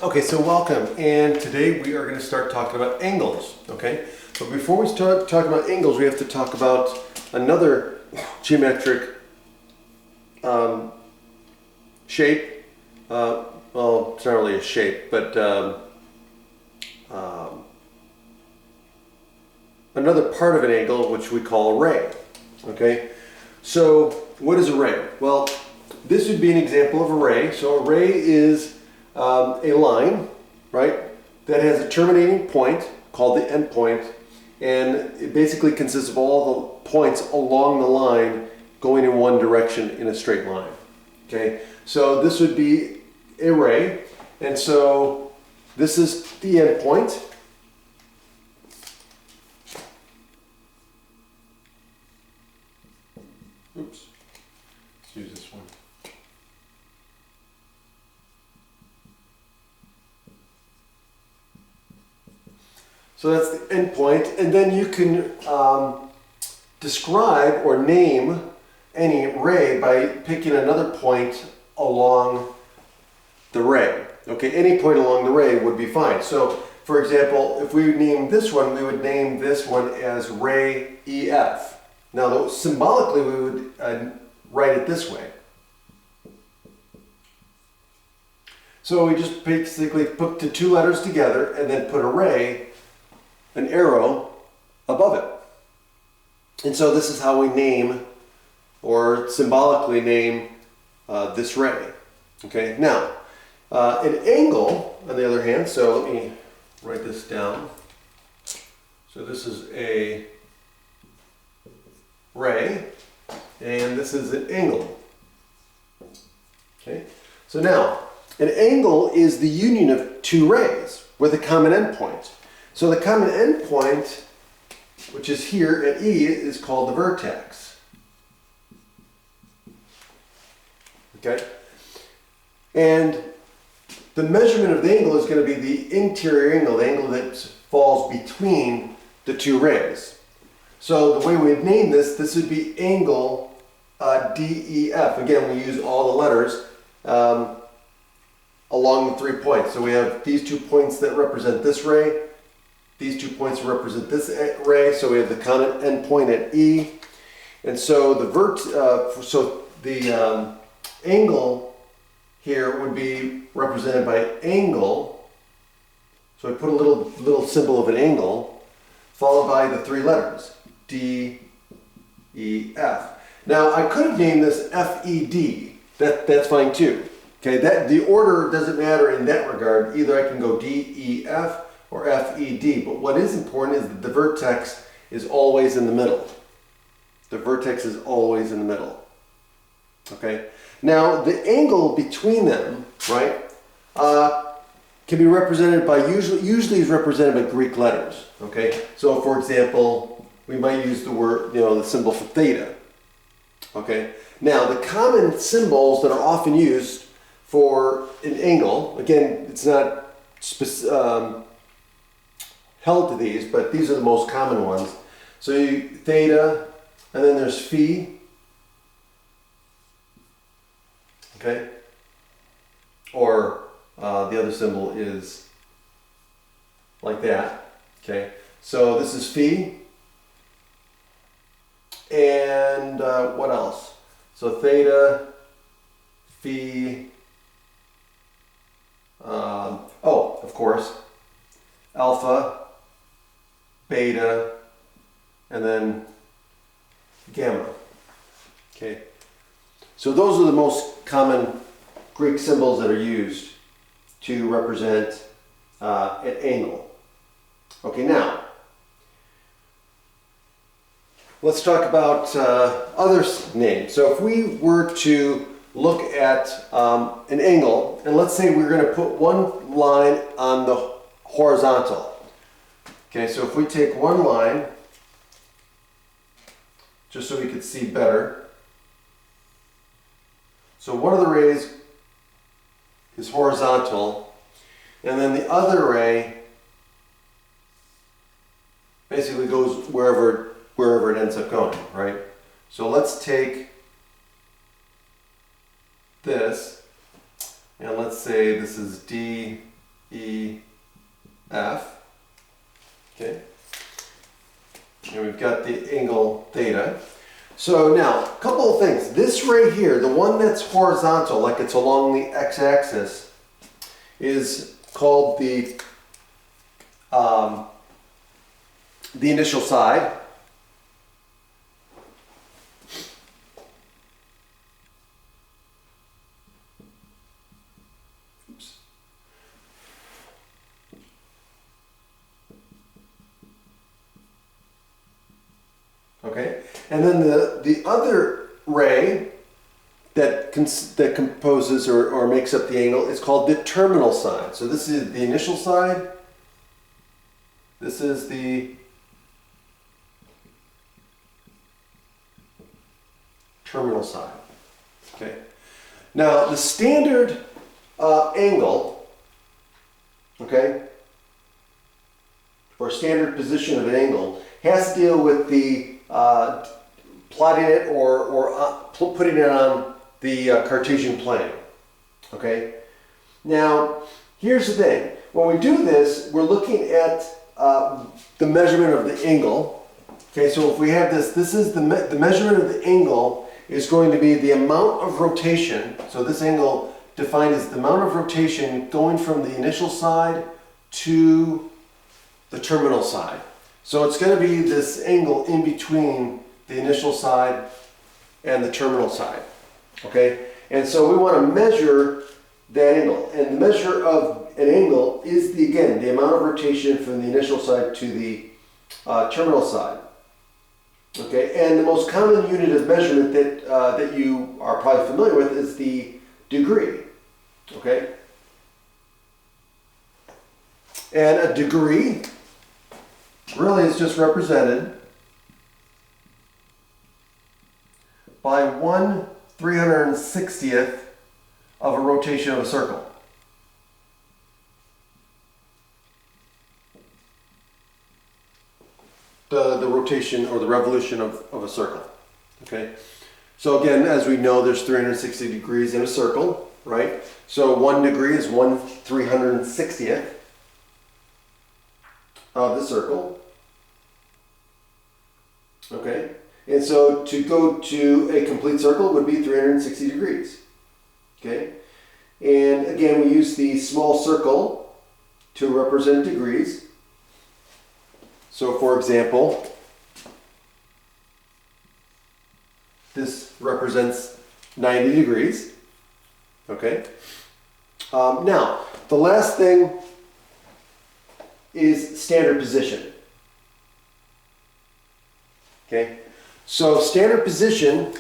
Okay, so welcome, and today we are going to start talking about angles, okay? But before we start talking about angles, we have to talk about another geometric shape. Well, it's not really a shape, but another part of an angle, which we call a ray, okay? So what is a ray? Well, this would be an example of a ray. So a ray is a line, right, that has a terminating point called the end point, and it basically consists of all the points along the line going in one direction in a straight line. Okay, so this would be a ray, and so this is the end point. Oops, let's use this one. So that's the end point, and then you can describe or name any ray by picking another point along the ray. Okay, any point along the ray would be fine. So, for example, if we name this one, we would name this one as ray EF. Now, symbolically, we would write it this way. So we just basically put the two letters together and then put a ray, an arrow above it. And so this is how we name or symbolically name this ray. Okay, now an angle on the other hand, so let me write this down. So this is a ray and this is an angle. Okay, so now an angle is the union of two rays with a common endpoint. So the common endpoint, which is here at E, is called the vertex. Okay? And the measurement of the angle is going to be the interior angle, the angle that falls between the two rays. So the way we'd name this would be angle DEF. Again, we use all the letters along the 3 points. So we have these 2 points that represent this ray. These 2 points represent this ray, so we have the common endpoint at E, and so the angle here would be represented by angle. So I put a little symbol of an angle, followed by the 3 letters D, E, F. Now I could have named this FED. That's fine too. Okay, the order doesn't matter in that regard. Either I can go D, E, F. Or FED, but what is important is that the vertex is always in the middle. The vertex is always in the middle. Okay? Now, the angle between them, right, can be represented by, usually is represented by Greek letters. Okay? So, for example, we might use the word, the symbol for theta. Okay? Now, the common symbols that are often used for an angle, again, it's not held to these, but these are the most common ones. So theta, and then there's phi. Okay? Or the other symbol is like that. Okay? So this is phi. And what else? So theta, phi, of course, alpha, beta, and then gamma. Okay, so those are the most common Greek symbols that are used to represent an angle. Okay, now let's talk about other names. So if we were to look at an angle, and let's say we're going to put one line on the horizontal. Okay, so if we take one line, just so we could see better. So one of the rays is horizontal, and then the other ray basically goes wherever it ends up going, right? So let's take this, and let's say this is D, E, F. Okay. And we've got the angle theta. So now, a couple of things. This right here, the one that's horizontal, like it's along the x-axis, is called the initial side. Oops. Okay, and then the other ray that composes or makes up the angle is called the terminal side. So this is the initial side. This is the terminal side. Okay. Now the standard angle, okay, or standard position of an angle has to deal with the plotting it or putting it on the Cartesian plane. Okay. Now here's the thing. When we do this, we're looking at the measurement of the angle. Okay, so if we have this is the measurement of the angle is going to be the amount of rotation. So this angle defined as the amount of rotation going from the initial side to the terminal side. So it's going to be this angle in between the initial side and the terminal side. Okay, and so we want to measure that angle, and the measure of an angle is again the amount of rotation from the initial side to the terminal side. Okay, and the most common unit of measurement that you are probably familiar with is the degree. Okay, and a degree really is just represented by 1/360th of a rotation of a circle. The rotation or the revolution of a circle. Okay, so again, as we know, there's 360 degrees in a circle, right? So 1 degree is 1/360th of the circle. Okay, and so to go to a complete circle would be 360 degrees. Okay, and again, we use the small circle to represent degrees. So for example, this represents 90 degrees. Okay. Now, the last thing is standard position. Okay. So standard position,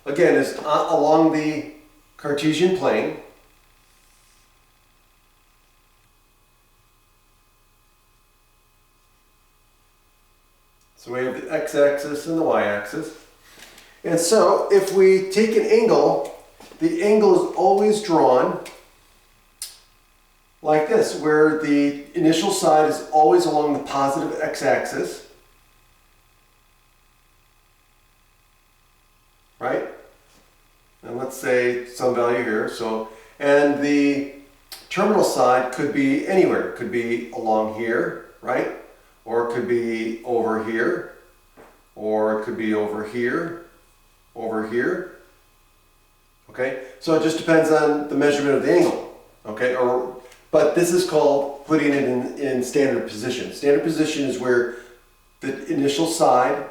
again, is along the Cartesian plane. So we have the x-axis and the y-axis. And so if we take an angle, the angle is always drawn like this, where the initial side is always along the positive x-axis. Right? And let's say some value here. So, and the terminal side could be anywhere. It could be along here, right? Or it could be over here, or it could be over here, over here. Okay, so it just depends on the measurement of the angle. Okay, but this is called putting it in standard position. Standard position is where the initial side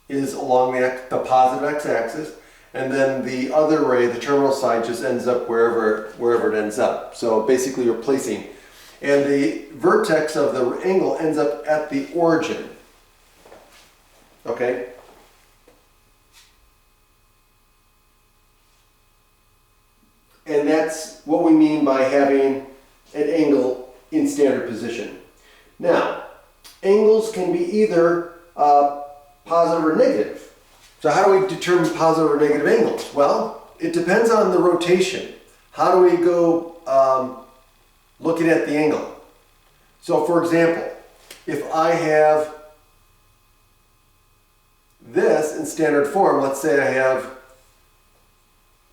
is along the positive x-axis, and then the other ray, the terminal side, just ends up wherever it ends up. So basically you're placing. And the vertex of the angle ends up at the origin. Okay? And that's what we mean by having an angle in standard position. Now, angles can be either positive or negative. So how do we determine positive or negative angles? Well, it depends on the rotation. How do we go looking at the angle? So for example, if I have this in standard form, let's say I have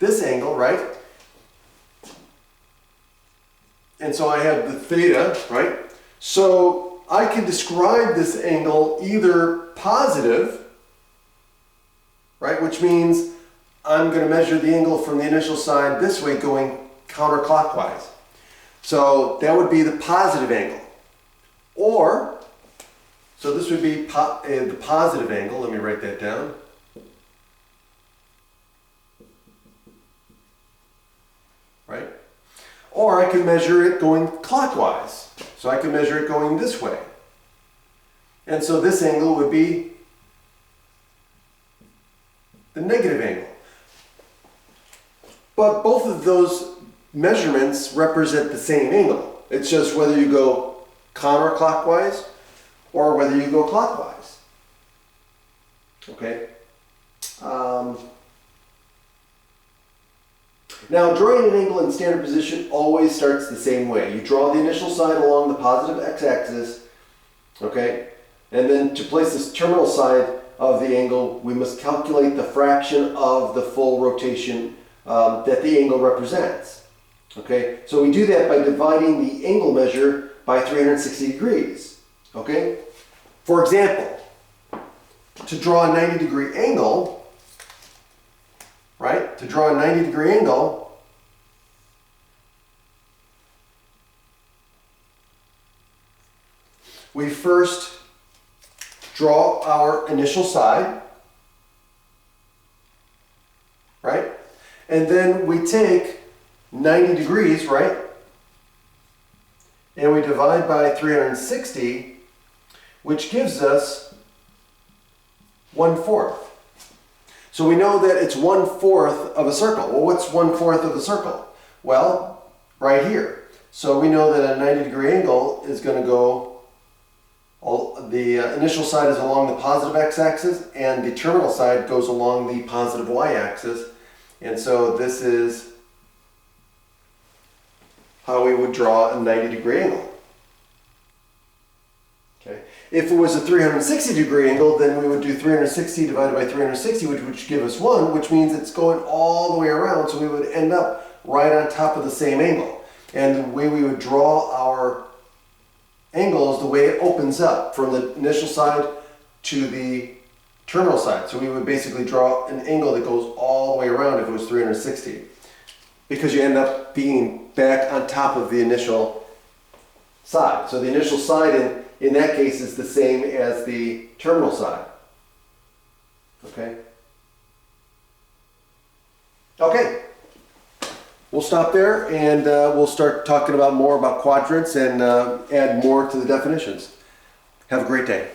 this angle, right? and so I have the theta, right? So I can describe this angle either positive, right, which means I'm going to measure the angle from the initial side this way going counterclockwise. So that would be the positive angle. Or, so this would be the positive angle. Let me write that down. Right? Or I can measure it going clockwise. So I can measure it going this way. And so this angle would be the negative angle. But both of those measurements represent the same angle. It's just whether you go counterclockwise or whether you go clockwise. Okay? Now, drawing an angle in standard position always starts the same way. You draw the initial side along the positive x-axis, okay? And then to place this terminal side of the angle, we must calculate the fraction of the full rotation that the angle represents. Okay, so we do that by dividing the angle measure by 360 degrees. Okay, for example, to draw a 90-degree angle, right? To draw a 90-degree angle, we first draw our initial side, right? And then we take 90 degrees, right? And we divide by 360, which gives us 1/4. So we know that it's 1/4 of a circle. Well, what's 1/4 of a circle? Well, right here. So we know that a 90-degree angle is going to go, the initial side is along the positive x-axis and the terminal side goes along the positive y-axis. And so this is how we would draw a 90-degree angle. Okay. If it was a 360-degree angle, then we would do 360 divided by 360, which would give us 1, which means it's going all the way around, so we would end up right on top of the same angle. And the way we would draw our angle is the way it opens up from the initial side to the terminal side. So we would basically draw an angle that goes all the way around if it was 360. Because you end up being back on top of the initial side. So the initial side in that case is the same as the terminal side. Okay? Okay. We'll stop there and we'll start talking about more about quadrants and add more to the definitions. Have a great day.